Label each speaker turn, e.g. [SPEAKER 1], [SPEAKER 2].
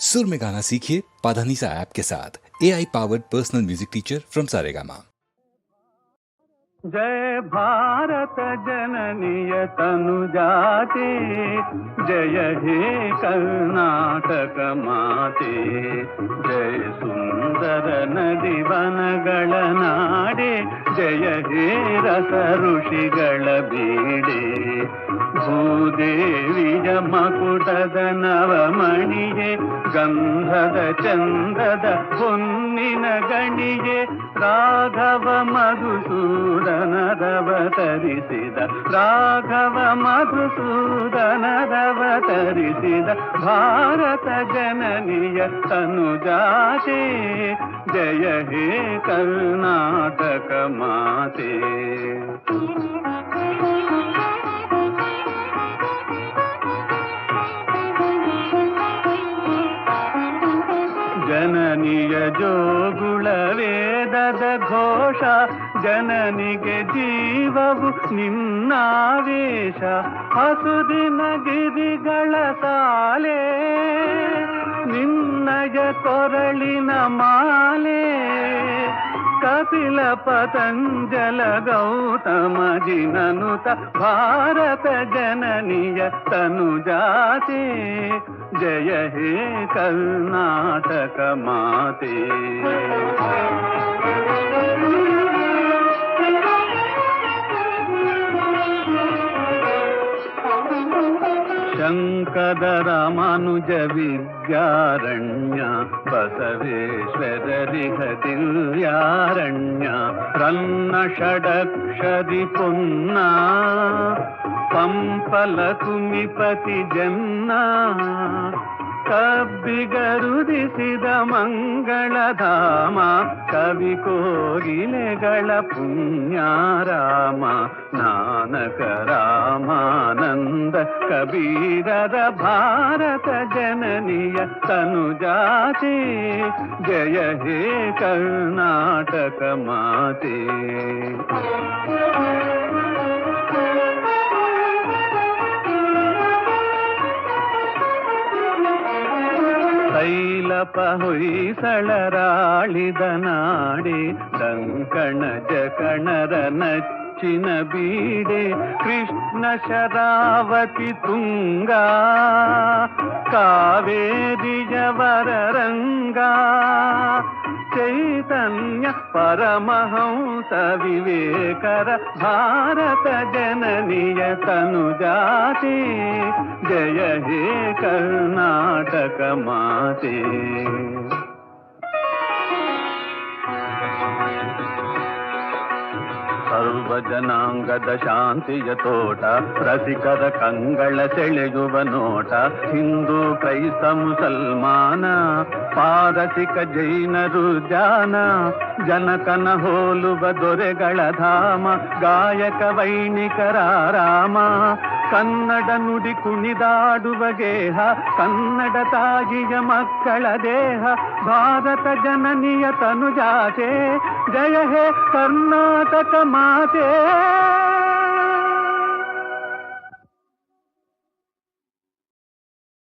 [SPEAKER 1] सुर में गाना सीखिए पाधानीसा ऐप के साथ। AI powered personal music teacher from Saregama.
[SPEAKER 2] जय भारत जननीय तनुजाते, जय हे कर्नाटक माते, जय सुंदर नदी वनಗಳ ನಾಡೆ, जय हे रस ಋಷಿಗಳ ಬೀಡೆ, ಭೂದೇವಿಯ ಮಕುಟದ ನವಮಣಿಯೇ, ಗಂಧದ ಚಂದದ ಹೊನ್ನಿನ ಗಣಿಯೇ, ರಾಘವ ಮಧುಸೂದನದವತರಿಸಿದ, ರಾಘವ ಮಧುಸೂದನದವತರಿಸಿದ ಭಾರತ ಜನನಿಯ ತನುಜಾತೆ, ಜಯ ಹೇ ಕರ್ನಾಟಕ ಮಾತೆ. ಜನನಿಯ ಜೋಗುಳ ವೇದದ ಘೋಷ, ಜನನಿಗೆ ಜೀವವು ನಿನ್ನಾವೇಶ, ಹಸುದಿನ ಗಿರಿಗಳ ಸಾಲೆ, ನಿನ್ನಯ ಕೊರಳಿನ ಮಾಲೆ, ಕಪಿಲ ಪತಂಜಲ ಗೌತಮ ಜಿನನುತ ಭಾರತ ಜನನಿಯ ತನುಜಾತೆ, ಜಯ ಹೇ ಕರ್ನಾಟಕ ಮಾತೆ. ಶಂಕದ ರಾಮಾನುಜ ವಿದ್ಯಾರಣ್ಯ, ಬಸವೇಶ್ವರರಿಹ ದಿವ್ಯಾರಣ್ಯ, ರನ್ನ ಷಡಕ್ಷರಿ ಪುನ್ನ, ಪಂಪಲ ಕುಮಿಪತಿ ಜನ್ನ, ಕಬ್ಬಿಗರುದಿಸಿದ ಮಂಗಳಧಾಮ, ಕವಿ ಕೋಗಿಲೆಗಳ ಪುಣ್ಯಾರಾಮ, ನಾನಕ ರಾಮಾನಂದ ಕಬೀರರ ಭಾರತ ಜನನಿಯ ತನುಜಾತೆ, ಜಯ ಹೇ ಕರ್ನಾಟಕ ಮಾತೆ. ತೈಲಪ ಹೊಯ್ಸಳರಾಳಿದ ನಾಡೆ, ಡಂಕಣ ಜಕಣರ ನಚ್ಚಿನ ಬೀಡೆ, ಕೃಷ್ಣ ಶರಾವತಿ ತುಂಗ, ಕಾವೇರಿಯವರ ರಂಗ, ಚೈತನ್ಯ ಪರಮಹಂಸ ವಿವೇಕರ ಭಾರತ ಜನನಿಯ ತನುಜಾತೆ, ಜಯ ಹೇ ಕರ್ನಾಟಕ ಮಾತೆ. ಸರ್ವ ಜನಾಂಗದ ಶಾಂತಿಯ ತೋಟ, ರಸಿಕರ ಕಂಗಳ ಸೆಳೆಯುವ ನೋಟ, ಹಿಂದೂ ಕ್ರೈಸ್ತ ಮುಸಲ್ಮಾನ, ಪಾರಸಿಕ ಜೈನರು ಜಾನ, ಜನಕನ ಹೋಲುವ ದೊರೆಗಳ ಧಾಮ, ಗಾಯಕ ವೈಣಿಕರ ರಾಮ, ಕನ್ನಡ ನುಡಿ ಕುಣಿದಾಡುವ ಗೇಹ, ಕನ್ನಡ ತಾಯಿಯ ಮಕ್ಕಳ ದೇಹ, ಭಾರತ ಜನನಿಯ ತನುಜಾತೆ, ಜಯ ಹೇ ಕರ್ನಾಟಕ ಮಾತೆ.